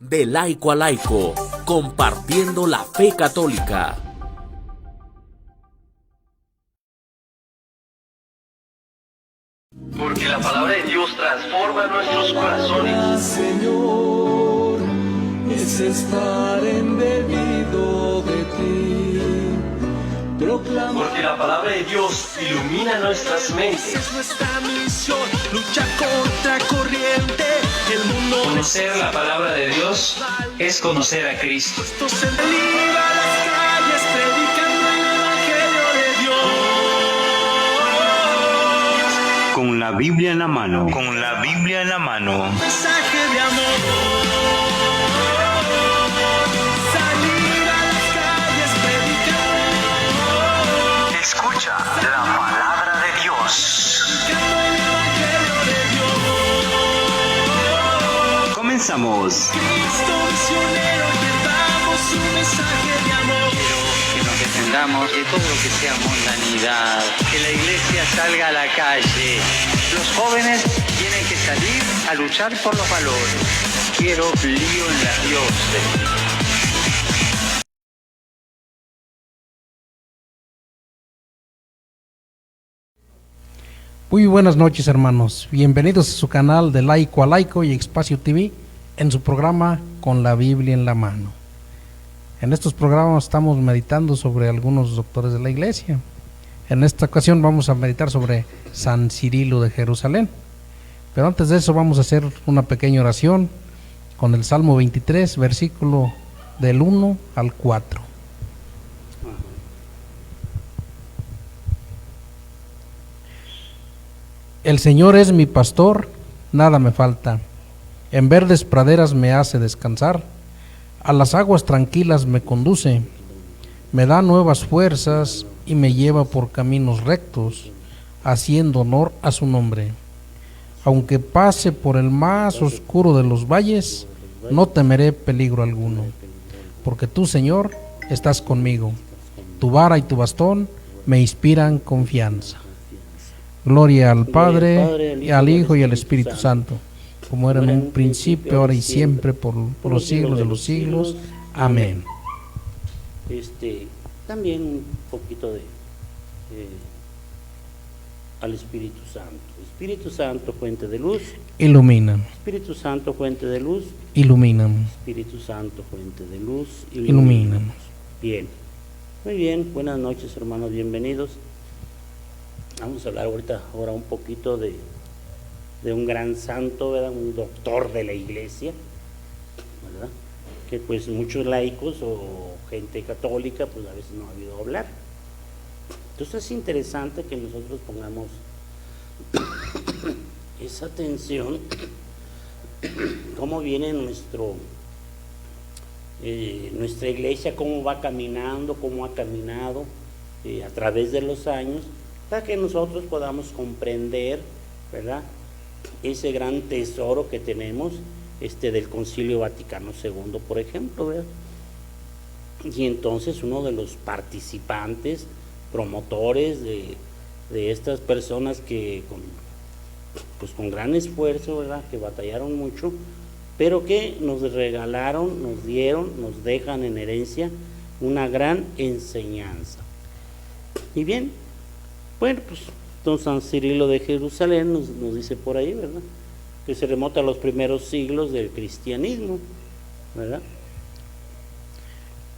De laico a laico, compartiendo la fe católica. Porque la palabra de Dios transforma nuestros corazones. Señor, es estar embebido de ti. Porque la palabra de Dios ilumina nuestras mentes. Es nuestra misión, lucha contra corriente. El mundo Conocer la palabra de Dios es conocer a Cristo. esto se liga a las calles predicando el evangelio de Dios. Con la Biblia en la mano. Con la Biblia en la mano. Mensaje de amor. Salir a las calles predicando. Escucha la palabra de Dios. Predicando el evangelio de Dios. Comenzamos. Cristo misionero, llevamos un mensaje de amor. Que nos defendamos de todo lo que sea mundanidad, que la iglesia salga a la calle. Los jóvenes tienen que salir a luchar por los valores. Quiero lío en la diócesis. Muy buenas noches, hermanos. Bienvenidos a su canal de Laico a Laico y Espacio TV en su programa Con la Biblia en la mano. En estos programas estamos meditando sobre algunos doctores de la Iglesia. En esta ocasión vamos a meditar sobre San Cirilo de Jerusalén. Pero antes de eso vamos a hacer una pequeña oración con el Salmo 23, versículo del 1 al 4. El Señor es mi pastor, nada me falta. En verdes praderas me hace descansar, a las aguas tranquilas me conduce, me da nuevas fuerzas y me lleva por caminos rectos, haciendo honor a su nombre. Aunque pase por el más oscuro de los valles, no temeré peligro alguno, porque tú, Señor, estás conmigo. Tu vara y tu bastón me inspiran confianza. Gloria al Padre, y al Hijo y al Espíritu Santo, como era en un principio, ahora y siempre, por los siglos de los siglos. Amén. También un poquito al Espíritu Santo. Espíritu Santo, fuente de luz. Ilumina. Espíritu Santo, fuente de luz. Ilumina. Espíritu Santo, fuente de luz. Ilumina. Bien. Muy bien. Buenas noches, hermanos. Bienvenidos. Vamos a hablar ahora un poquito de un gran santo, ¿verdad? Un doctor de la iglesia, ¿verdad? Que pues muchos laicos o gente católica pues a veces no ha oído hablar. Entonces es interesante que nosotros pongamos esa atención, cómo viene nuestra iglesia, cómo va caminando, cómo ha caminado a través de los años, para que nosotros podamos comprender, ¿verdad?, ese gran tesoro que tenemos del Concilio Vaticano II, por ejemplo, ¿verdad? Y entonces uno de los participantes, promotores de estas personas que con gran esfuerzo, ¿verdad?, que batallaron mucho, pero que nos regalaron, nos dieron, nos dejan en herencia una gran enseñanza. Y bien, bueno, pues don San Cirilo de Jerusalén nos dice por ahí, ¿verdad?, que se remonta a los primeros siglos del cristianismo, ¿verdad?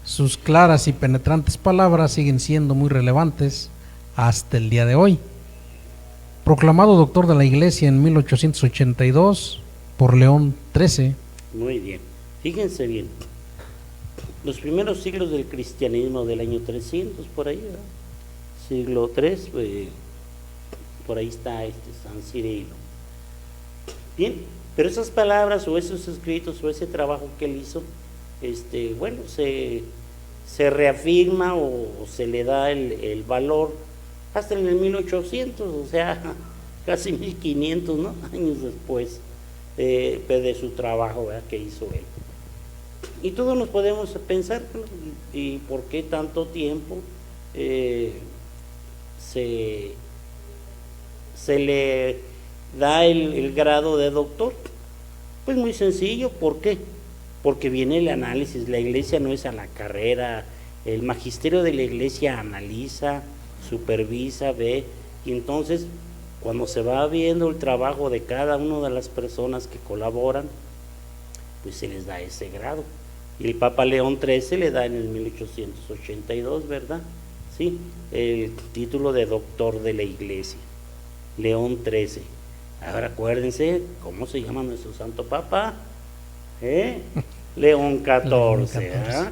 Sus claras y penetrantes palabras siguen siendo muy relevantes hasta el día de hoy. Proclamado doctor de la Iglesia en 1882 por León XIII. Muy bien, fíjense bien, los primeros siglos del cristianismo del año 300, por ahí, ¿verdad?, siglo III, por ahí está San Cirilo. Bien, pero esas palabras o esos escritos o ese trabajo que él hizo, bueno, se reafirma o se le da el valor hasta en el 1800, o sea, casi 1500, ¿no?, años después de su trabajo, ¿verdad?, que hizo él. Y todos nos podemos pensar, ¿no?, ¿y por qué tanto tiempo se le da el grado de doctor? Pues muy sencillo. ¿Por qué? porque viene el análisis. La iglesia no es a la carrera, el magisterio de la iglesia analiza, supervisa, ve, y entonces cuando se va viendo el trabajo de cada una de las personas que colaboran, pues se les da ese grado. Y el Papa León XIII le da en el 1882, ¿verdad? Sí, el título de doctor de la iglesia, León XIII. Ahora acuérdense, ¿cómo se llama nuestro Santo Papa? León XIV. ¿Eh?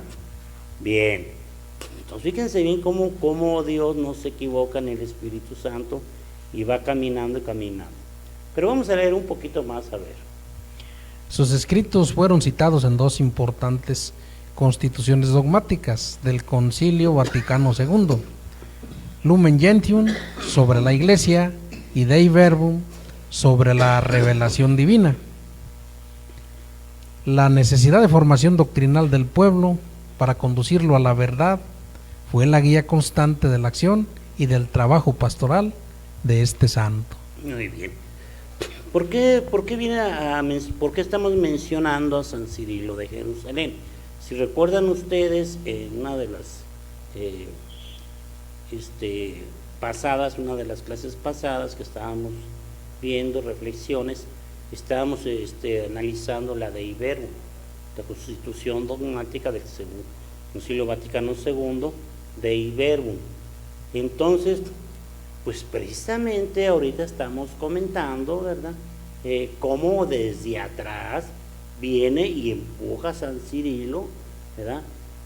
Bien, entonces fíjense bien cómo Dios no se equivoca en el Espíritu Santo y va caminando y caminando. Pero vamos a leer un poquito más, a ver. Sus escritos fueron citados en dos importantes constituciones dogmáticas del Concilio Vaticano II, Lumen Gentium sobre la Iglesia y Dei Verbum sobre la revelación divina. La necesidad de formación doctrinal del pueblo para conducirlo a la verdad fue la guía constante de la acción y del trabajo pastoral de este santo. Muy bien. ¿Por qué estamos mencionando a San Cirilo de Jerusalén? Si recuerdan ustedes, en una de las una de las clases pasadas que estábamos viendo, reflexiones, estábamos analizando la Dei Verbum, la constitución dogmática del Concilio Vaticano II, Dei Verbum. Entonces, pues precisamente ahorita estamos comentando, ¿verdad? Cómo desde atrás viene y empuja a San Cirilo, ¿verdad?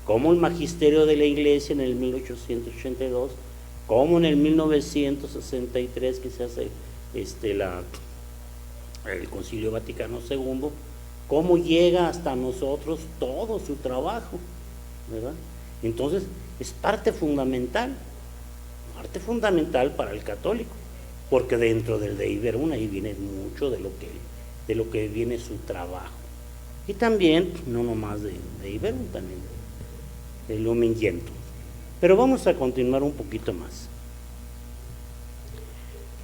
Como el magisterio de la iglesia en el 1882, como en el 1963 que se hace el Concilio Vaticano II, cómo llega hasta nosotros todo su trabajo, ¿verdad? Entonces es parte fundamental para el católico, porque dentro del Dei Verbum ahí viene mucho de lo que viene su trabajo, y también no nomás de Dei Verbum, también de Lumen Gentium. Pero vamos a continuar un poquito más.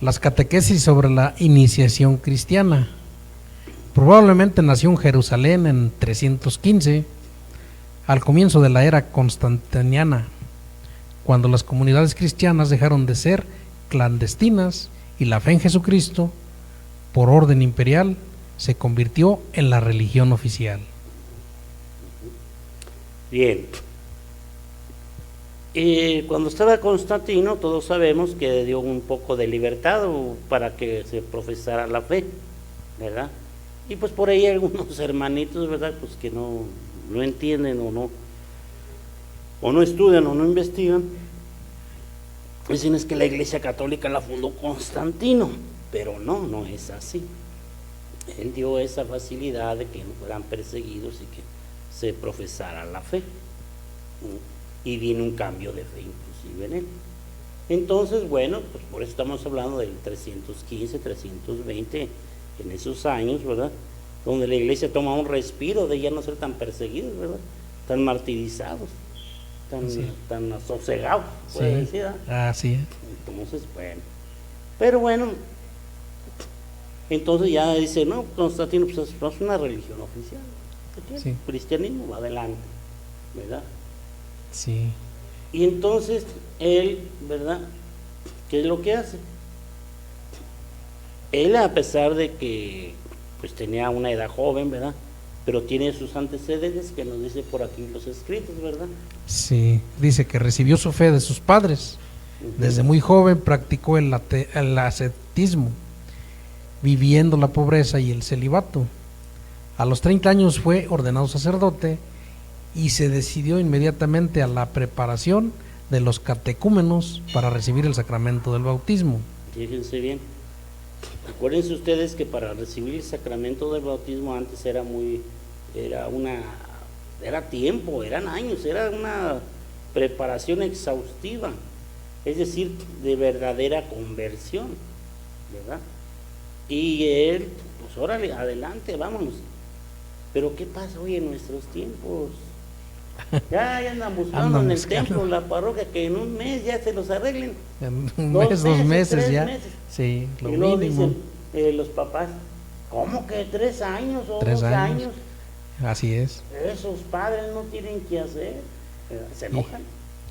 Las catequesis sobre la iniciación cristiana. Probablemente nació en Jerusalén en 315, al comienzo de la era constantiniana, cuando las comunidades cristianas dejaron de ser clandestinas y la fe en Jesucristo, por orden imperial, se convirtió en la religión oficial. Bien. Cuando estaba Constantino, todos sabemos que dio un poco de libertad para que se profesara la fe, ¿verdad? Y pues por ahí algunos hermanitos, ¿verdad? Pues que no entienden o no estudian o no investigan, dicen es que la Iglesia Católica la fundó Constantino, pero no es así. Él dio esa facilidad de que no fueran perseguidos y que se profesara la fe, y viene un cambio de fe inclusive en él. Entonces, bueno, pues por eso estamos hablando del 315, 320, en esos años, ¿verdad? Donde la iglesia toma un respiro de ya no ser tan perseguidos, ¿verdad? Tan martirizados, tan asosegados, puede decir, ¿verdad? Así es. Entonces, bueno, pero bueno, entonces ya dice, no, Constantino, pues es una religión oficial, sí. El cristianismo va adelante, ¿verdad? Sí. Y entonces él, ¿verdad? ¿Qué es lo que hace? Él, a pesar de que pues tenía una edad joven, ¿verdad? Pero tiene sus antecedentes que nos dice por aquí los escritos, ¿verdad? Sí, dice que recibió su fe de sus padres. Desde muy joven practicó el ascetismo, viviendo la pobreza y el celibato. A los 30 años fue ordenado sacerdote y se decidió inmediatamente a la preparación de los catecúmenos para recibir el sacramento del bautismo. Fíjense bien, acuérdense ustedes que para recibir el sacramento del bautismo antes era tiempo, eran años, era una preparación exhaustiva, es decir, de verdadera conversión, ¿verdad? Y él, pues órale, adelante, vámonos. Pero ¿qué pasa hoy en nuestros tiempos? Ya andan buscando en el templo, la parroquia, que en un mes ya se los arreglen. En un mes, 2 meses ya. Meses. Sí, lo y luego mínimo. dicen los papás, ¿cómo que 3 años o 3 2 años? Así es. Esos padres no tienen que hacer, ¿verdad? Se enojan.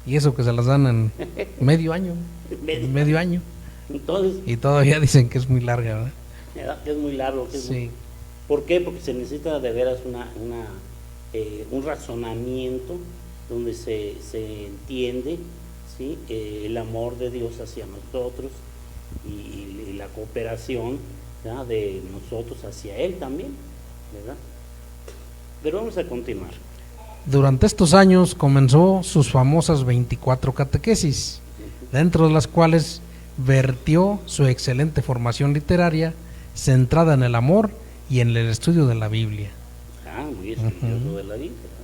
Y eso que se las dan en medio año. Medio año. Entonces, Y todavía dicen que es muy larga, ¿verdad? ¿verdad? Que es muy largo. Que es Sí. ¿Por qué? Porque se necesita de veras un razonamiento donde se entiende, ¿sí? El amor de Dios hacia nosotros y la cooperación, ¿verdad? De nosotros hacia Él también, ¿verdad? Pero vamos a continuar. Durante estos años comenzó sus famosas 24 catequesis, dentro de las cuales vertió su excelente formación literaria centrada en el amor y en el estudio de la Biblia. Muy estudioso de la Biblia, ¿verdad?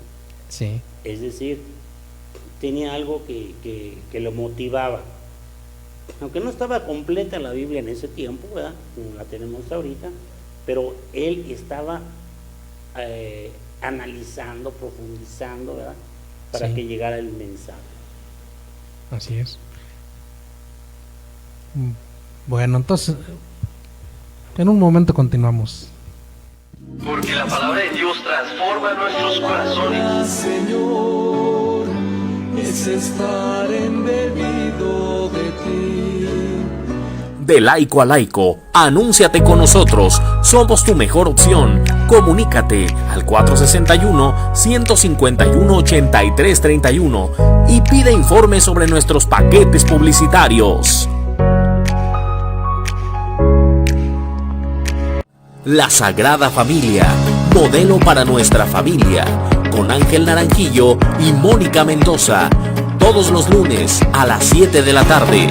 Sí, Es decir, tenía algo que lo motivaba. Aunque no estaba completa la Biblia en ese tiempo, ¿verdad? Como la tenemos ahorita, pero él estaba analizando, profundizando, ¿verdad? Para Sí. que llegara el mensaje. así es. Bueno, entonces, en un momento continuamos. Porque la palabra de Dios transforma nuestros corazones. Señor, es estar embebido de ti. De laico a laico, anúnciate con nosotros, somos tu mejor opción. Comunícate al 461-151-8331 y pide informes sobre nuestros paquetes publicitarios. La Sagrada Familia, modelo para nuestra familia, con Ángel Naranjillo y Mónica Mendoza, todos los lunes a las 7 de la tarde.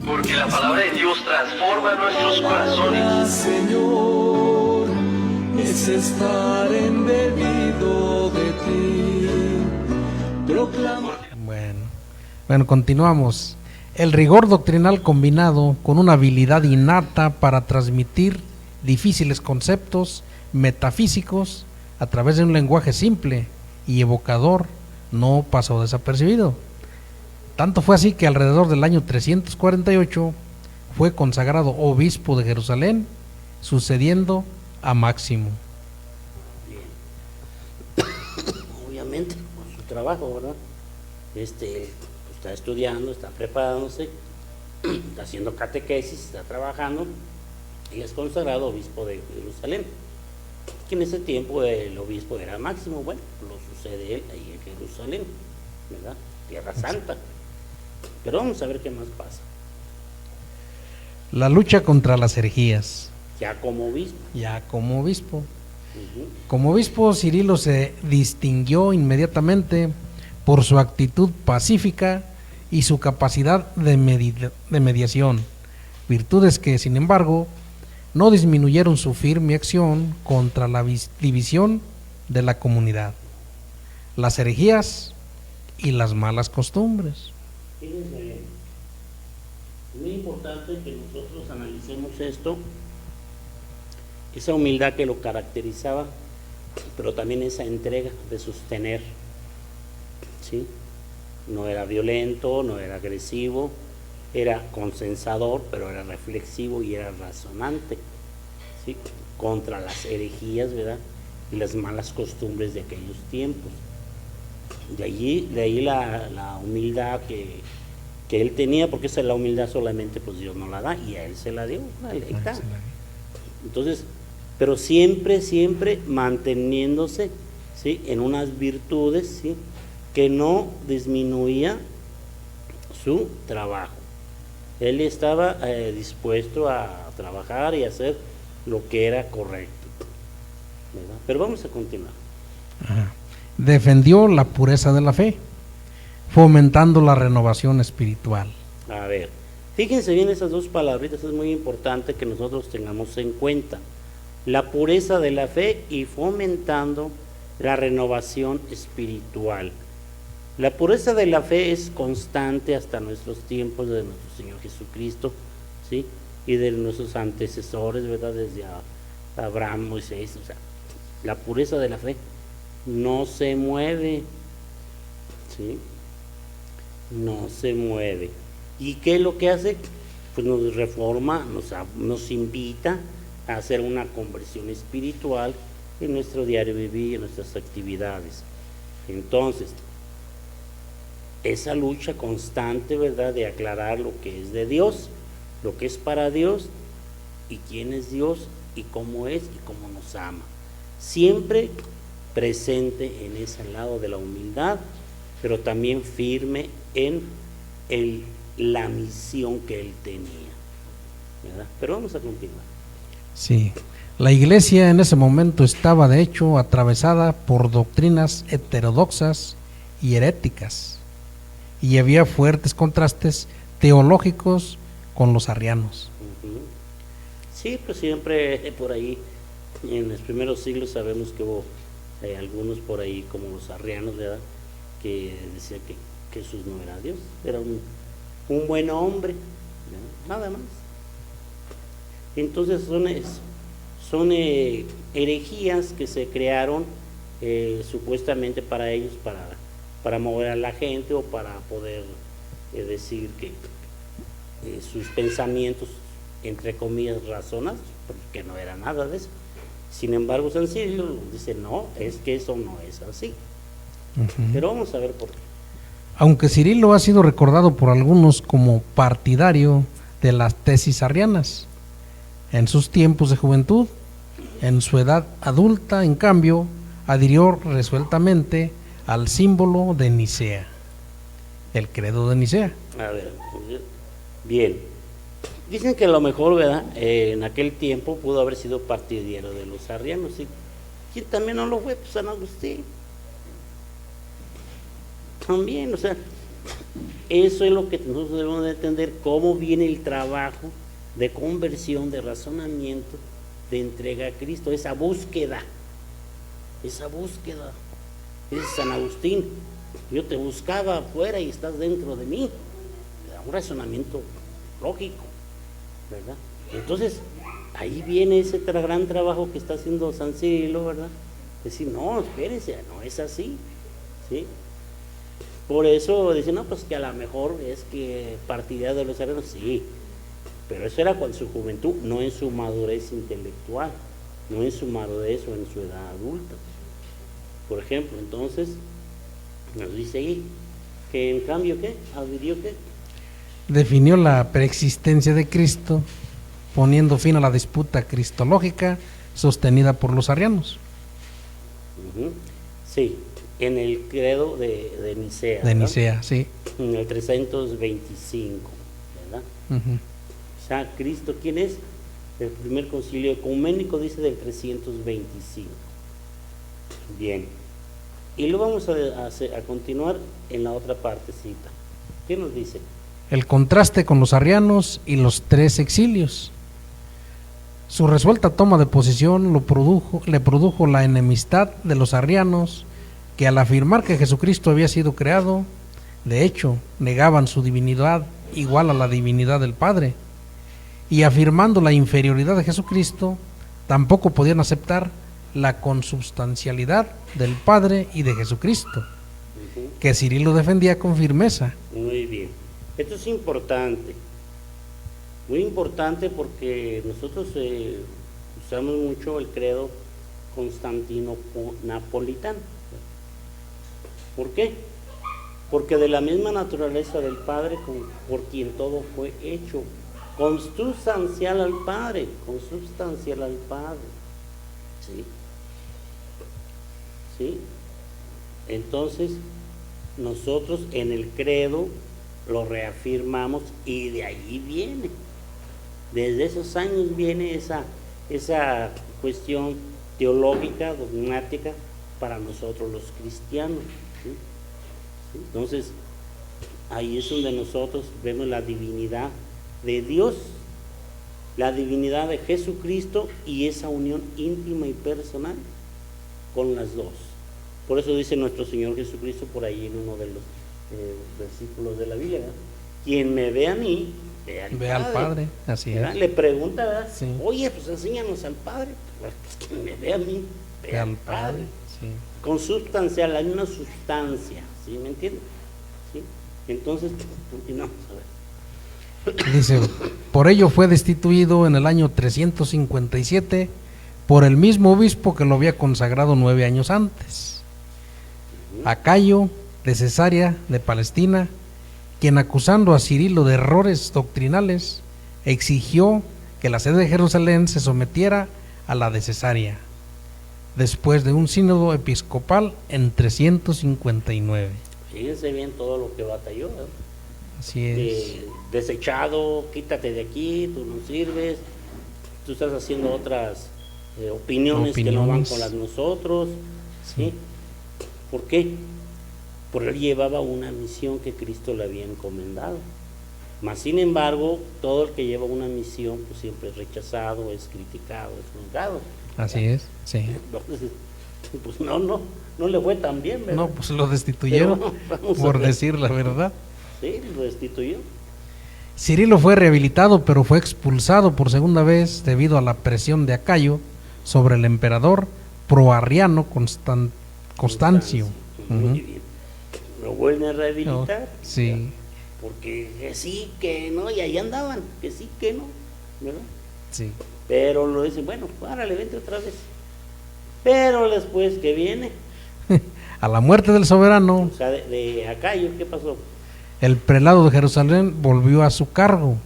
Porque la palabra de Dios transforma nuestros corazones. Señor, es estar embebido de ti. Proclama. Bueno, continuamos. El rigor doctrinal combinado con una habilidad innata para transmitir difíciles conceptos metafísicos a través de un lenguaje simple y evocador no pasó desapercibido. Tanto fue así que alrededor del año 348 fue consagrado obispo de Jerusalén, sucediendo a Máximo. Obviamente, por su trabajo, ¿verdad? Está estudiando, está preparándose, está haciendo catequesis, está trabajando y es consagrado obispo de Jerusalén. Que en ese tiempo el obispo era Máximo, bueno, lo sucede él ahí en Jerusalén, ¿verdad? Tierra Santa. Pero vamos a ver qué más pasa. La lucha contra las herejías. Ya como obispo. Como obispo, Cirilo se distinguió inmediatamente por su actitud pacífica y su capacidad de mediación, virtudes que, sin embargo, no disminuyeron su firme acción contra la división de la comunidad, las herejías y las malas costumbres. Fíjense, es muy importante que nosotros analicemos esto, esa humildad que lo caracterizaba, pero también esa entrega de sostener, ¿sí? No era violento, no era agresivo, era consensador, pero era reflexivo y era razonante, ¿sí? Contra las herejías, ¿verdad? Y las malas costumbres de aquellos tiempos. De ahí la humildad que él tenía, porque esa es la humildad solamente pues Dios no la da y a él se la dio, ahí está. Entonces, pero siempre manteniéndose, ¿sí? En unas virtudes, ¿sí? Que no disminuía su trabajo. Él estaba dispuesto a trabajar y hacer lo que era correcto, ¿verdad? Pero vamos a continuar. Ajá. Defendió la pureza de la fe, fomentando la renovación espiritual. A ver, fíjense bien esas dos palabritas, es muy importante que nosotros tengamos en cuenta. La pureza de la fe y fomentando la renovación espiritual. La pureza de la fe es constante hasta nuestros tiempos de nuestro Señor Jesucristo, ¿sí? y de nuestros antecesores, ¿verdad? Desde Abraham, Moisés, o sea, la pureza de la fe no se mueve, ¿sí? No se mueve. ¿Y qué es lo que hace? Pues nos reforma, nos invita a hacer una conversión espiritual en nuestro diario vivir, en nuestras actividades. Entonces, esa lucha constante, ¿verdad?, de aclarar lo que es de Dios, lo que es para Dios, y quién es Dios, y cómo es, y cómo nos ama. Siempre presente en ese lado de la humildad, pero también firme en la misión que él tenía, ¿verdad? Pero vamos a continuar. Sí, la iglesia en ese momento estaba de hecho atravesada por doctrinas heterodoxas y heréticas, y había fuertes contrastes teológicos con los arrianos. Sí, pues siempre por ahí, en los primeros siglos sabemos que hubo algunos por ahí como los arrianos, ¿verdad?, que decían que Jesús no era Dios, era un buen hombre, ¿verdad?, nada más. Entonces son herejías que se crearon supuestamente para ellos, para mover a la gente, o para poder decir que sus pensamientos, entre comillas, razonados, porque no era nada de eso. Sin embargo, San Cirilo dice, no, es que eso no es así. Pero vamos a ver por qué. Aunque Cirilo ha sido recordado por algunos como partidario de las tesis arrianas, en sus tiempos de juventud, en su edad adulta, en cambio, adhirió resueltamente al símbolo de Nicea, el credo de Nicea. A ver, bien. Dicen que a lo mejor, ¿verdad?, en aquel tiempo pudo haber sido partidario de los arrianos. ¿Sí? ¿Quién también no lo fue? Pues San Agustín. También, o sea, eso es lo que nosotros debemos de entender, cómo viene el trabajo de conversión, de razonamiento, de entrega a Cristo, esa búsqueda, dice San Agustín, yo te buscaba afuera y estás dentro de mí, un razonamiento lógico, ¿verdad? Entonces, ahí viene ese gran trabajo que está haciendo San Cirilo, ¿verdad? Decir, no, espérense, no es así, ¿sí? Por eso dicen, no, pues que a lo mejor es que partidario de los arrianos, sí, pero eso era con su juventud, no en su madurez intelectual, no en su madurez o en su edad adulta. Por ejemplo, entonces, nos dice ahí que en cambio, ¿qué? ¿Adhirió qué? Definió la preexistencia de Cristo, poniendo fin a la disputa cristológica sostenida por los arrianos. Sí, en el credo de Nicea. De ¿verdad? Nicea, sí. En el 325, ¿verdad? O sea, Cristo, ¿quién es? El primer concilio ecuménico dice del 325. Bien. Y luego vamos a continuar en la otra partecita. ¿Qué nos dice? El contraste con los arrianos y los tres exilios. Su resuelta toma de posición le produjo la enemistad de los arrianos, que al afirmar que Jesucristo había sido creado, de hecho, negaban su divinidad igual a la divinidad del Padre, y afirmando la inferioridad de Jesucristo, tampoco podían aceptar la consubstancialidad del Padre y de Jesucristo, que Cirilo defendía con firmeza. Muy bien. Esto es importante, muy importante, porque nosotros usamos mucho el credo constantino-napolitano. ¿Por qué? Porque de la misma naturaleza del Padre, por quien todo fue hecho, consubstancial al Padre, ¿sí? ¿Sí? Entonces, nosotros en el credo lo reafirmamos, y de ahí viene, desde esos años viene esa cuestión teológica, dogmática, para nosotros los cristianos, ¿sí? Entonces, ahí es donde nosotros vemos la divinidad de Dios, la divinidad de Jesucristo, y esa unión íntima y personal con las dos. Por eso dice nuestro Señor Jesucristo por ahí en uno de los versículos de la Biblia, ¿verdad? Quien me ve a mí, Ve al Padre, así ¿verdad? es. Le pregunta, ¿verdad? Sí. Oye, pues enséñanos al Padre. Pues que me ve a mí, ve al Padre. Sí. Consubstancial, la misma sustancia, ¿sí? ¿Me entiendes? ¿Sí? Entonces, continuamos a ver. Dice, por ello fue destituido en el año 357 por el mismo obispo que lo había consagrado 9 años antes, Acayo de Cesarea de Palestina, quien acusando a Cirilo de errores doctrinales, exigió que la sede de Jerusalén se sometiera a la de Cesarea, después de un sínodo episcopal en 359. Fíjense bien todo lo que batalló, ¿verdad? Así es. Desechado, quítate de aquí, tú no sirves, tú estás haciendo otras opiniones que no van con las de nosotros, ¿sí? ¿Por qué? Porque él llevaba una misión que Cristo le había encomendado. Mas sin embargo, todo el que lleva una misión pues siempre es rechazado, es criticado, es juzgado. Así es, sí. Entonces, pues no le fue tan bien, ¿verdad? No, pues lo destituyeron, Pero vamos a por ver. decir la verdad. Sí, lo destituyó. Cirilo fue rehabilitado, pero fue expulsado por segunda vez debido a la presión de Acayo sobre el emperador proarriano Constancio. Muy bien. Lo vuelven a rehabilitar. Sí. ¿verdad? Porque que sí, que no, y ahí andaban, que sí, que no, ¿verdad? Sí. Pero lo dicen, bueno, párale, vente otra vez. Pero después que viene, A la muerte del soberano, o sea, de Acayo, ¿qué pasó? el prelado de Jerusalén volvió a su cargo.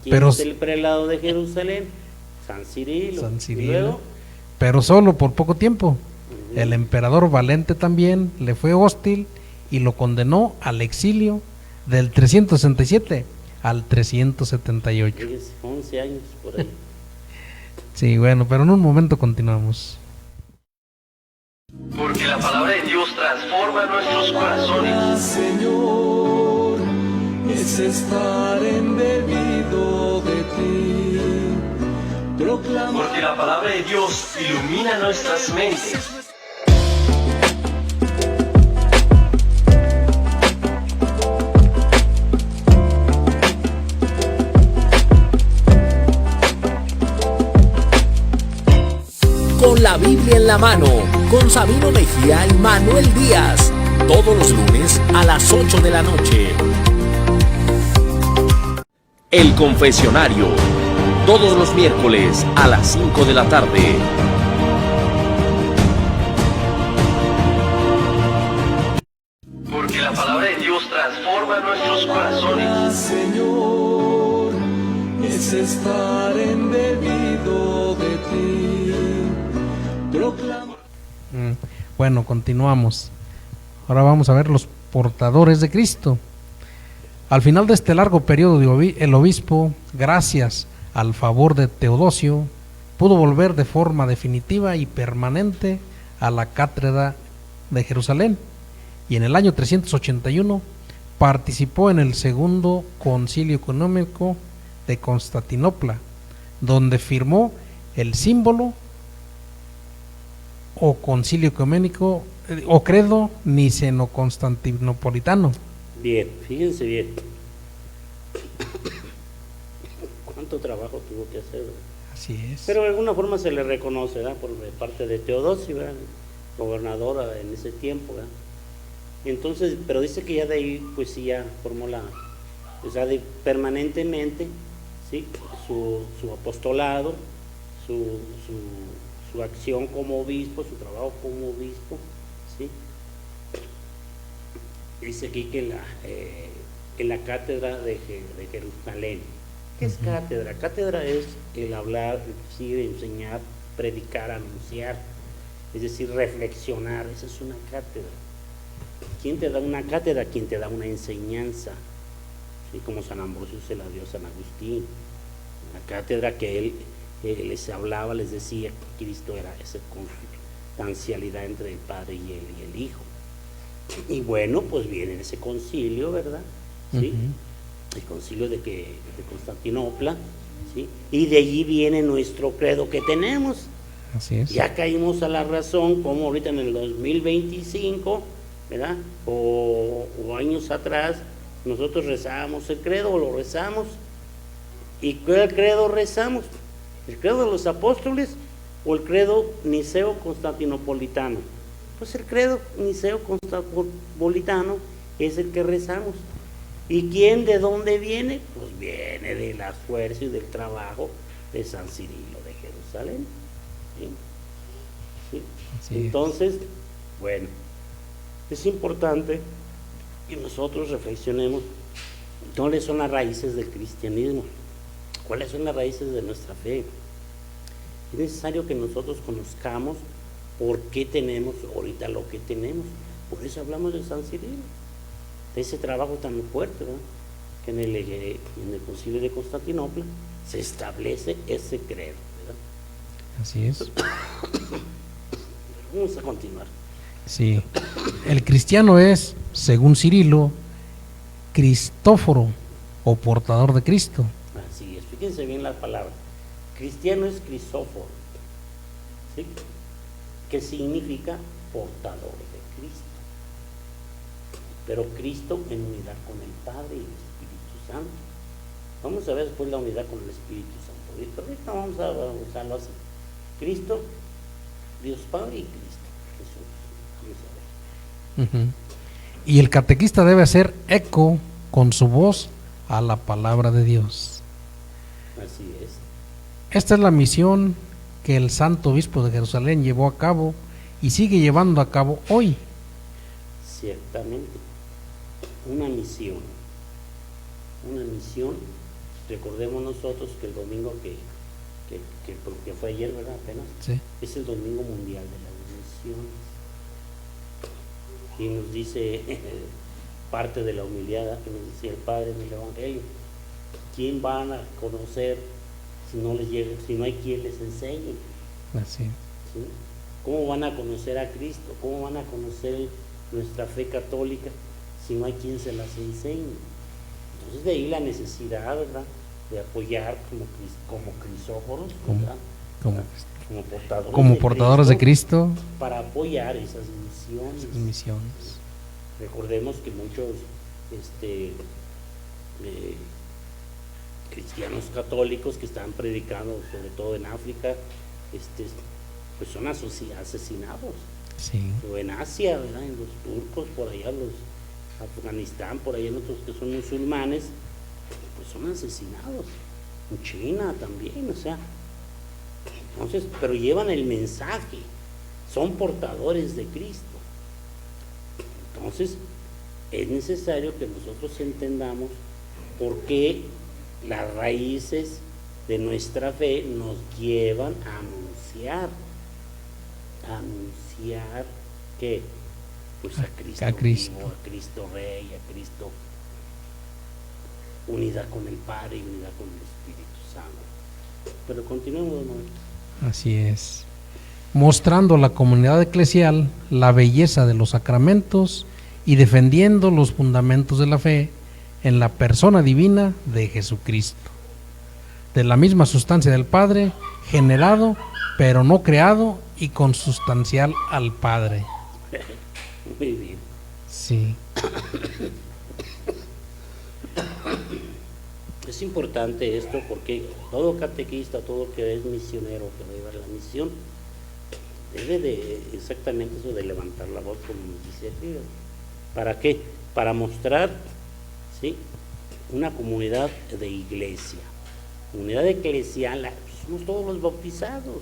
¿Quién Pero, es el prelado de Jerusalén? San Cirilo. San Y Cirilo, luego, pero solo por poco tiempo. El emperador Valente también le fue hostil y lo condenó al exilio del 367 al 378. fíjese, 11 años por ahí. Sí, bueno, pero en un momento continuamos. Porque la palabra de Dios transforma nuestros corazones. Señor, es estar embebido de ti. Proclama Porque la palabra de Dios ilumina nuestras mentes. Con la Biblia en la mano, con Sabino Mejía y Manuel Díaz, todos los lunes a las 8 de la noche. El Confesionario, todos los miércoles a las 5 de la tarde. Porque la palabra de Dios transforma nuestros corazones. Señor, es estar embebido de ti. Proclama. Bueno, continuamos. Ahora vamos a ver los portadores de Cristo. Al final de este largo periodo, el obispo, gracias al favor de Teodosio, pudo volver de forma definitiva y permanente a la cátedra de Jerusalén, y en el año 381 participó en el segundo concilio económico de Constantinopla, donde firmó el símbolo o concilio ecuménico o credo niceno-constantinopolitano. Bien, fíjense bien. Cuánto trabajo tuvo que hacer, ¿verdad? Así es. Pero de alguna forma se le reconoce, ¿verdad? Por parte de Teodosio, ¿verdad? Gobernador en ese tiempo, ¿verdad? Entonces, pero dice que ya de ahí, pues sí, ya formó o sea, permanentemente, ¿sí? Su apostolado, su acción como obispo, su trabajo como obispo, ¿sí? Dice aquí que en la cátedra de Jerusalén. ¿Qué es cátedra? Cátedra es el hablar, decir, enseñar, predicar, anunciar, es decir, reflexionar. Esa es una cátedra. ¿Quién te da una cátedra? ¿Quién te da una enseñanza? ¿Sí? Como San Ambrosio se la dio a San Agustín. Una cátedra que él les hablaba, les decía que Cristo era esa constancialidad entre el Padre y el Hijo. Y bueno, pues viene ese concilio, ¿verdad? ¿Sí? El concilio de Constantinopla, ¿sí? Y de allí viene nuestro credo que tenemos. Así es. Ya caímos a la razón, como ahorita en el 2025, ¿verdad? O años atrás, nosotros rezábamos el credo, o lo rezamos, ¿Y cuál credo rezamos? ¿El credo de los apóstoles o el credo niceo-constantinopolitano? Pues el credo niceo-constantinopolitano es el que rezamos. ¿Y quién de dónde viene? Pues viene del esfuerzo y del trabajo de San Cirilo de Jerusalén. ¿Sí? ¿Sí? Entonces, bueno, es importante que nosotros reflexionemos cuáles son las raíces del cristianismo, cuáles son las raíces de nuestra fe. Es necesario que nosotros conozcamos por qué tenemos ahorita lo que tenemos. Por eso hablamos de San Cirilo, de ese trabajo tan fuerte, ¿verdad? Que en el Concilio de Constantinopla se establece ese credo, ¿verdad? Así es. Vamos a continuar. Sí. El cristiano es, según Cirilo, Cristóforo o portador de Cristo. Así es, fíjense bien la palabra. Cristiano es Crisóforo, ¿sí? Que significa portador de Cristo. Pero Cristo en unidad con el Padre y el Espíritu Santo. Vamos a ver después la unidad con el Espíritu Santo. Ahorita vamos a usarlo así. Cristo, Dios Padre y Cristo Jesús. Vamos a ver. Y el catequista debe hacer eco con su voz a la palabra de Dios. Así es. Esta es la misión que el Santo Obispo de Jerusalén llevó a cabo y sigue llevando a cabo hoy. Ciertamente, una misión. Recordemos nosotros que el domingo que fue ayer, ¿verdad? Apenas, Sí. es el Domingo Mundial de las Misiones. Y nos dice parte de la humildad que nos decía el Padre en el Evangelio: ¿quién van a conocer si no les llega, si no hay quien les enseñe? Así. ¿Sí? ¿Cómo van a conocer a Cristo? ¿Cómo van a conocer nuestra fe católica si no hay quien se las enseñe? Entonces de ahí la necesidad, ¿verdad?, de apoyar como crisóforos, ¿verdad?, como portadores de Cristo para apoyar esas misiones. Recordemos que muchos cristianos católicos que están predicando, sobre todo en África, pues son asesinados. Sí. O en Asia, ¿verdad?, en los turcos, por allá los Afganistán, por allá en otros que son musulmanes, pues son asesinados. En China también, o sea. Entonces, pero llevan el mensaje, son portadores de Cristo. Entonces, es necesario que nosotros entendamos por qué las raíces de nuestra fe nos llevan a anunciar ¿qué? Pues a Cristo, a Cristo. Vivo, a Cristo Rey, a Cristo, unidad con el Padre y unidad con el Espíritu Santo. Pero continuemos, ¿no? Así es. Mostrando a la comunidad eclesial la belleza de los sacramentos y defendiendo los fundamentos de la fe en la persona divina de Jesucristo, de la misma sustancia del Padre, generado, pero no creado, y consustancial al Padre. Muy bien. Sí. Es importante esto porque todo catequista, todo que es misionero, que va a llevar la misión, debe de exactamente eso de levantar la voz, como nos dice aquí. ¿Para qué? Para mostrar, ¿sí?, una comunidad de iglesia. Unidad eclesial, somos todos los bautizados.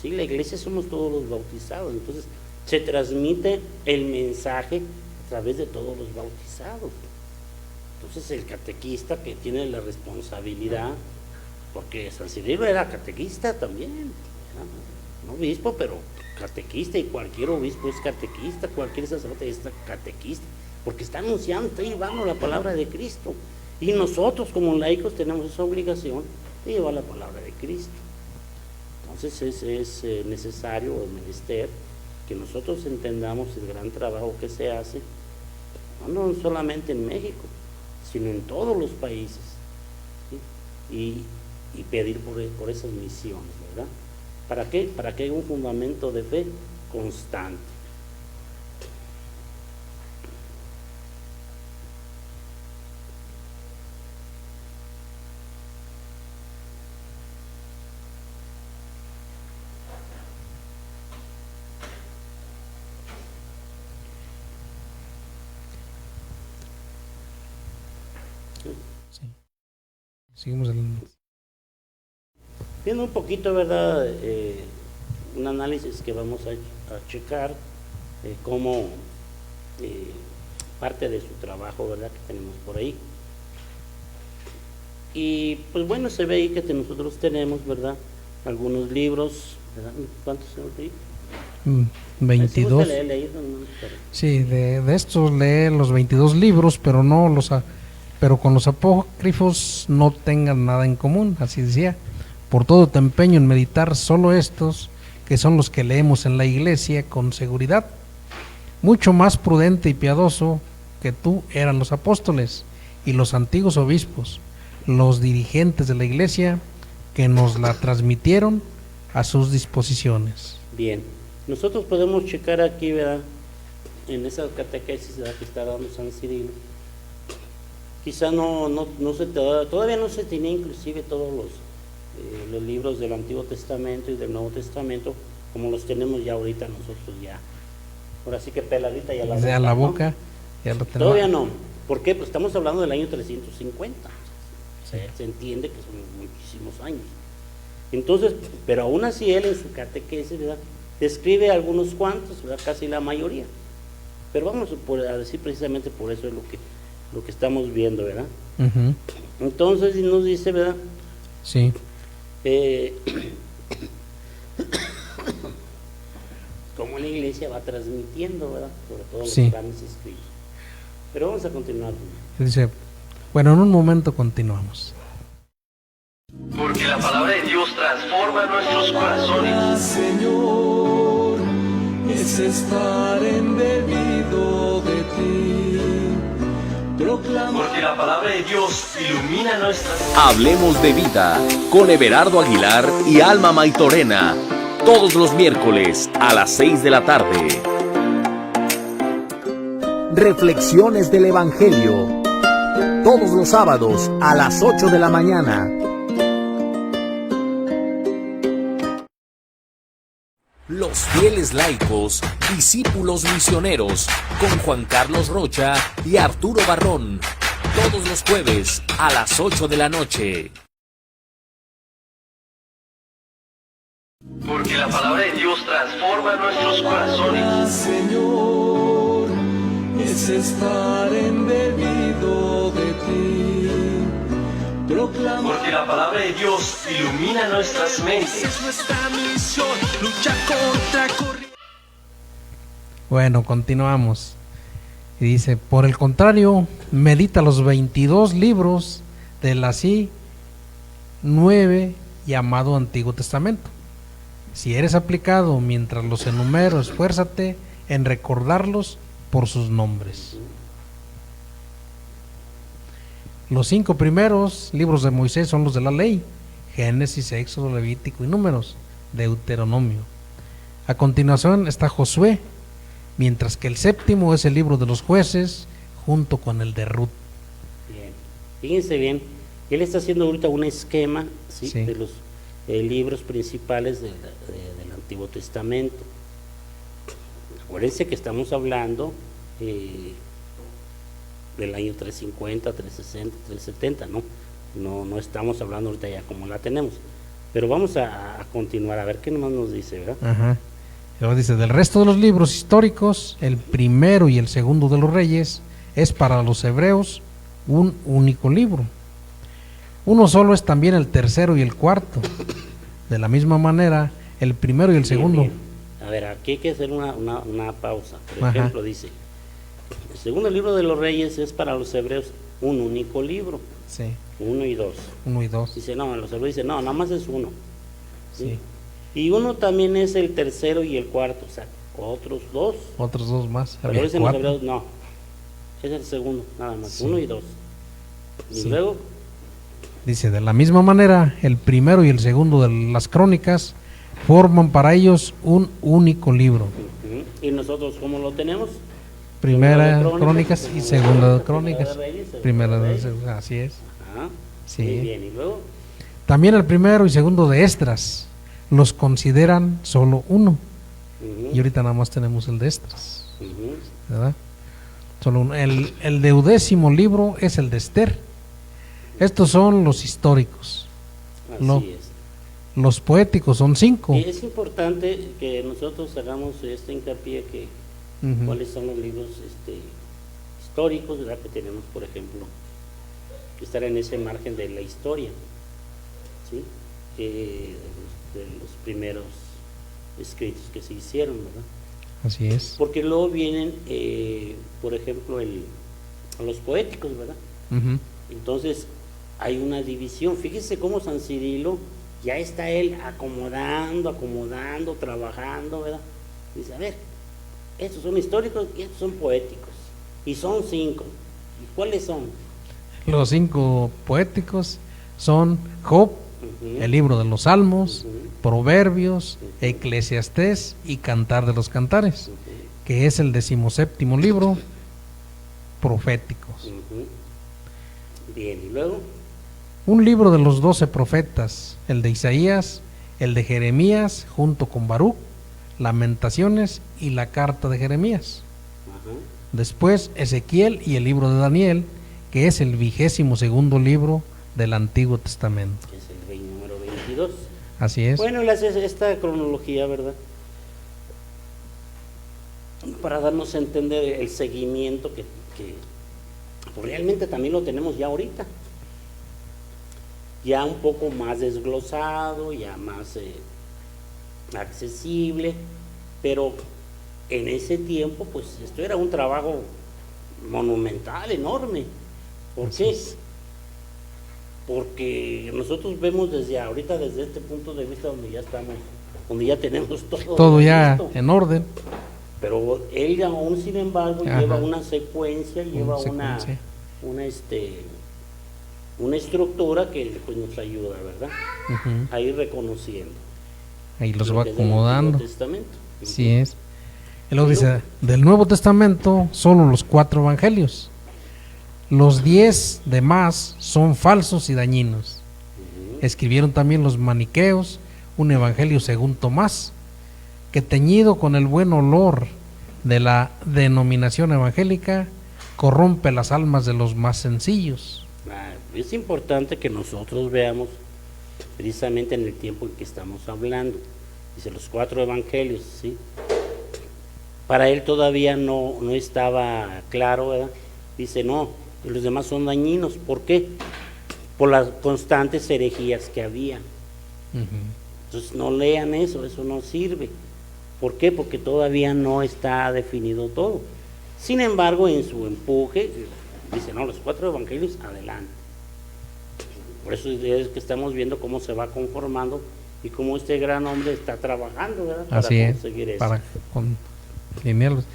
Sí, la iglesia somos todos los bautizados. Entonces se transmite el mensaje a través de todos los bautizados. Entonces el catequista, que tiene la responsabilidad, porque San Cirilo era catequista también, no obispo, pero catequista, y cualquier obispo es catequista, cualquier sacerdote es catequista, porque está anunciando, está llevando la palabra de Cristo. Y nosotros como laicos tenemos esa obligación de llevar la palabra de Cristo. Entonces es necesario o menester que nosotros entendamos el gran trabajo que se hace, no solamente en México, sino en todos los países, ¿sí?, y pedir por esas misiones, ¿verdad? ¿Para qué? Para que haya un fundamento de fe constante. Sí. Seguimos el... Viendo un poquito, ¿verdad? Un análisis que vamos a checar, cómo parte de su trabajo, ¿verdad? Que tenemos por ahí. Y pues bueno, se ve ahí que nosotros tenemos, ¿verdad? Algunos libros, ¿verdad? ¿Cuántos son ahí? 22. Sí, de estos lee los 22 libros, pero pero con los apócrifos no tengan nada en común, así decía. Por todo te empeño en meditar solo estos, que son los que leemos en la iglesia con seguridad. Mucho más prudente y piadoso que tú eran los apóstoles y los antiguos obispos, los dirigentes de la iglesia que nos la transmitieron a sus disposiciones. Bien, nosotros podemos checar aquí, ¿verdad? En esa catequesis, ¿verdad?, que está dando San Cirilo. Quizá todavía no se tenía inclusive todos los libros del Antiguo Testamento y del Nuevo Testamento como los tenemos ya ahorita nosotros ya. Ahora sí que peladita ya la boca, ¿no? Ya lo tenemos. Todavía no. ¿Por qué? Pues estamos hablando del año 350. Se entiende que son muchísimos años. Entonces, pero aún así él en su catequesis, ¿verdad?, describe algunos cuantos, ¿verdad?, casi la mayoría. Pero vamos a decir precisamente por eso es lo que estamos viendo, ¿verdad? Uh-huh. Entonces nos dice, ¿verdad? Sí. Como la iglesia va transmitiendo, ¿verdad?, sobre todo los sí, planes escritos. Pero vamos a continuar. Dice, bueno, en un momento continuamos. Porque la palabra de Dios transforma nuestros corazones. Señor, es estar embebido de ti. Proclama. Porque la palabra de Dios ilumina nuestras... Hablemos de vida con Everardo Aguilar y Alma Maitorena. Todos los miércoles a las 6 de la tarde. Reflexiones del Evangelio. Todos los sábados a las 8 de la mañana. Los fieles laicos, discípulos misioneros, con Juan Carlos Rocha y Arturo Barrón. Todos los jueves a las 8 de la noche. Porque la palabra de Dios transforma nuestros corazones. Señor, es estar embebido de ti. Proclama. Porque la palabra de Dios ilumina nuestras mentes. Es nuestra misión, lucha contra corriente. Bueno, continuamos. Y dice, por el contrario, medita los 22 libros del así 9 llamado Antiguo Testamento. Si eres aplicado mientras los enumero, esfuérzate en recordarlos por sus nombres. Los 5 primeros libros de Moisés son los de la ley: Génesis, Éxodo, Levítico y Números, Deuteronomio. A continuación está Josué, mientras que el 7º es el libro de los jueces, junto con el de Ruth. Bien, fíjense bien, él está haciendo ahorita un esquema, ¿sí? Sí. De los libros principales del Antiguo Testamento. Acuérdense que estamos hablando del año 350, 360, 370, no estamos hablando ahorita ya como la tenemos. Pero vamos a continuar, a ver qué más nos dice, ¿verdad? Ajá. Luego dice, del resto de los libros históricos, el primero y el segundo de los reyes es para los hebreos un único libro. Uno solo es también el tercero y el cuarto. De la misma manera, el primero y el segundo. Bien. A ver, aquí hay que hacer una pausa. Por Ajá. ejemplo, dice, el segundo libro de los reyes es para los hebreos un único libro. Sí, 1 y 2. 1 y 2. Dice, no, los hebreos dicen, no, nada más es uno. Sí. Y uno también es el tercero y el cuarto, o sea, otros 2. Otros 2 más. Pero Había dicen los 4. hebreos, no, es el segundo, nada más, Sí. 1 y 2. Y Sí. luego, Dice, de la misma manera, el primero y el segundo de las crónicas forman para ellos un único libro. y nosotros, ¿cómo lo tenemos? Primera Segunda de crónicas y segunda de crónicas. Primera de Reyes, segunda Primera de de Reyes. así es. Ajá. Sí. Muy bien, y luego, También el primero y segundo de Esdras los consideran solo uno. ujú, Y ahorita nada más tenemos el de Esdras, ujú, ¿verdad? Solo uno. El 12º libro es el de Esther. Estos son los históricos. Así No. es. Los poéticos son 5. Y es importante que nosotros hagamos este hincapié que Ujú. cuáles son los libros históricos, ¿verdad? Que tenemos, por ejemplo, que estar en ese margen de la historia, ¿sí? De los primeros escritos que se hicieron, ¿verdad? Así es. Porque luego vienen, por ejemplo, los poéticos, ¿verdad? Ujú. Entonces hay una división. Fíjese cómo San Cirilo ya está él acomodando, trabajando, ¿verdad? Dice, a ver, estos son históricos y estos son poéticos. Y son 5. ¿Y cuáles son? Los 5 poéticos son Job, Ujú. el libro de los Salmos, Ujú. Proverbios, Ujú. Eclesiastés y Cantar de los Cantares, Ujú. que es el 17º libro proféticos. Ujú. Bien, y luego, Un libro de los 12 profetas, el de Isaías, el de Jeremías, junto con Baruch, Lamentaciones y la carta de Jeremías. ajá, Después Ezequiel y el libro de Daniel, que es el 22º libro del Antiguo Testamento. que es el rey número 22. Así es. Bueno, esta cronología, ¿verdad? Para darnos a entender el seguimiento que pues, realmente también lo tenemos ya ahorita. Ya un poco más desglosado, ya más accesible, pero en ese tiempo, pues esto era un trabajo monumental, enorme. ¿Por Así qué? es. Porque nosotros vemos desde ahorita, desde este punto de vista donde ya estamos, donde ya tenemos Todo ya listo. en orden. Pero él aún, sin embargo, Ajá. lleva una secuencia, lleva una secuencia. una estructura que pues nos ayuda, ¿verdad? Ujú. A ir reconociendo. Ahí los lo va que es del acomodando. Antiguo Testamento. Así es. Y luego dice, del Nuevo Testamento, solo los 4 evangelios. Los 10 demás son falsos y dañinos. Ujú. Escribieron también los maniqueos, un evangelio según Tomás, que teñido con el buen olor de la denominación evangélica, corrompe las almas de los más sencillos. Es importante que nosotros veamos precisamente en el tiempo en que estamos hablando. Dice los 4 evangelios, ¿sí? Para él todavía no estaba claro, ¿verdad? Dice, no, los demás son dañinos. ¿Por qué? Por las constantes herejías que había. Entonces no lean eso no sirve. ¿Por qué? Porque todavía no está definido todo. Sin embargo, en su empuje, dice, no, los 4 evangelios, adelante. Por eso es que estamos viendo cómo se va conformando y cómo este gran hombre está trabajando, ¿verdad? Para Así es, conseguir eso. para alinearlos.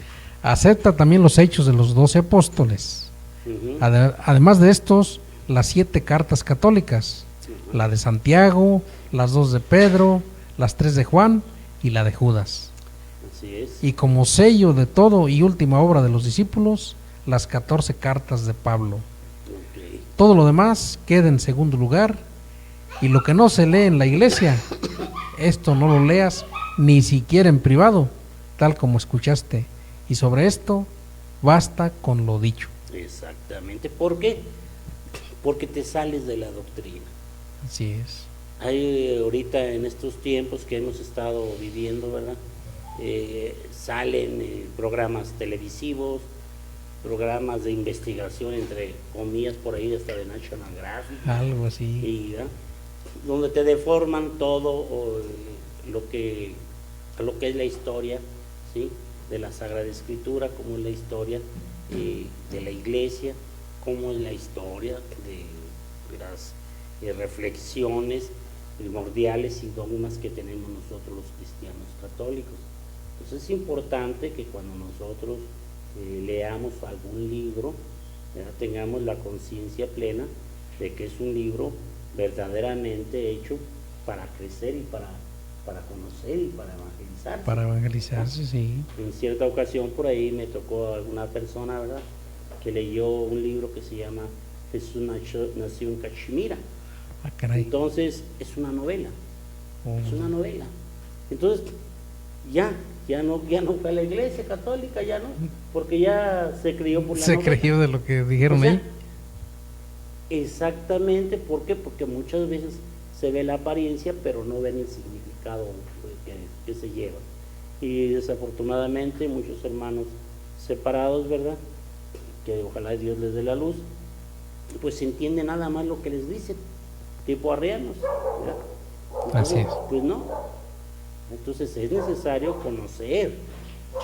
Acepta también los hechos de los 12 apóstoles. Ujú. Además de estos, las 7 cartas católicas, la de Santiago, las 2 de Pedro, las 3 de Juan y la de Judas. Así es. Y como sello de todo y última obra de los discípulos, las 14 cartas de Pablo. Ok. Todo lo demás queda en segundo lugar, y lo que no se lee en la iglesia, esto no lo leas ni siquiera en privado, tal como escuchaste, y sobre esto basta con lo dicho. Exactamente. ¿Por qué? Porque te sales de la doctrina. Así es. Hay ahorita en estos tiempos que hemos estado viviendo, ¿verdad? Salen programas televisivos, programas de investigación, entre comillas, por ahí hasta de National Geographic, Algo así. y, donde te deforman todo lo que es la historia, ¿sí? De la Sagrada Escritura, cómo es la historia de la Iglesia, cómo es la historia de las reflexiones primordiales y dogmas que tenemos nosotros los cristianos católicos. Entonces es importante que cuando nosotros leamos algún libro, ¿verdad? Tengamos la conciencia plena de que es un libro verdaderamente hecho para crecer y para conocer y para evangelizar. Para evangelizarse, sí. En cierta ocasión por ahí me tocó alguna persona, ¿verdad?, que leyó un libro que se llama Jesús nació en Cachemira. Ah, caray. Entonces es una novela, Oh. es una novela. Entonces ya no fue a la iglesia católica, ya no, porque ya se creyó por la Se novela. creyó de lo que dijeron O sea, ahí. Exactamente, ¿por qué? Porque muchas veces se ve la apariencia, pero no ven el significado que se lleva. Y desafortunadamente muchos hermanos separados, ¿verdad? Que ojalá Dios les dé la luz, pues se entiende nada más lo que les dicen, tipo arrianos, ¿verdad? Así es. Pues no. Entonces es necesario conocer.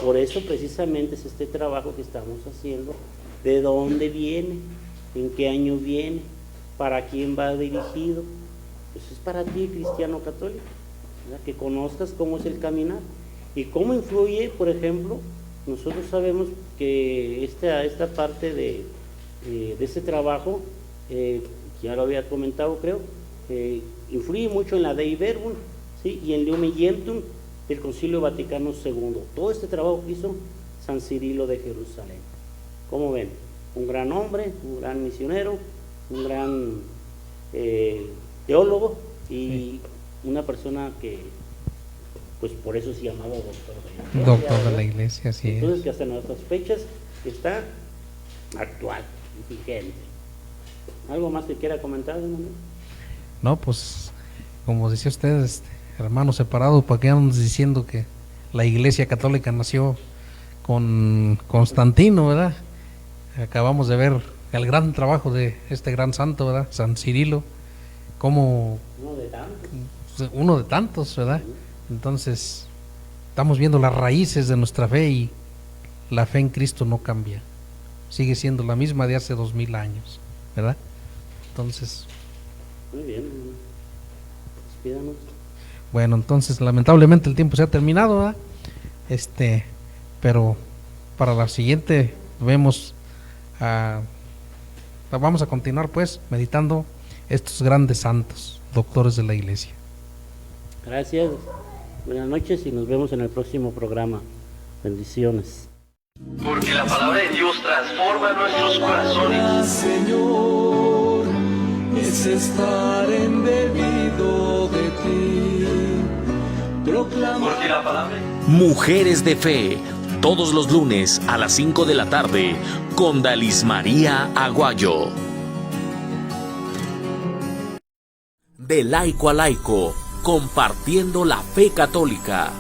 Por eso precisamente es este trabajo que estamos haciendo, de dónde viene, en qué año viene, para quién va dirigido. Pues es para ti, cristiano católico, ¿verdad? Que conozcas cómo es el caminar y cómo influye, por ejemplo, nosotros sabemos que esta parte de este trabajo, ya lo había comentado creo, influye mucho en la Dei Verbum, ¿sí? Y en Lumen Gentium del Concilio Vaticano II. Todo este trabajo que hizo San Cirilo de Jerusalén. ¿Cómo ven? Un gran hombre, un gran misionero, un gran teólogo y una persona que, pues por eso se llamaba doctor de la iglesia. Doctor de la iglesia, así Entonces, es. que hasta en nuestras fechas está actual, vigente. ¿Algo más que quiera comentar, hermano? No, pues, como decía usted, hermano separado, ¿para qué andas diciendo que la iglesia católica nació con Constantino, ¿verdad? Acabamos de ver el gran trabajo de este gran santo, ¿verdad? San Cirilo, como uno de tantos, ¿verdad? Entonces, estamos viendo las raíces de nuestra fe y la fe en Cristo no cambia. Sigue siendo la misma de hace 2000 años, ¿verdad? Entonces, Muy bien, despídanos. bueno, entonces lamentablemente el tiempo se ha terminado, ¿verdad? Pero para la siguiente vamos a continuar pues meditando estos grandes santos, doctores de la iglesia. Gracias, buenas noches y nos vemos en el próximo programa. Bendiciones. Porque la palabra de Dios transforma nuestros corazones. Señor, es estar embebido de ti. Proclamar. Porque la palabra Mujeres de Fe, todos los lunes a las 5 de la tarde, con Dalis María Aguayo. De laico a laico, compartiendo la fe católica.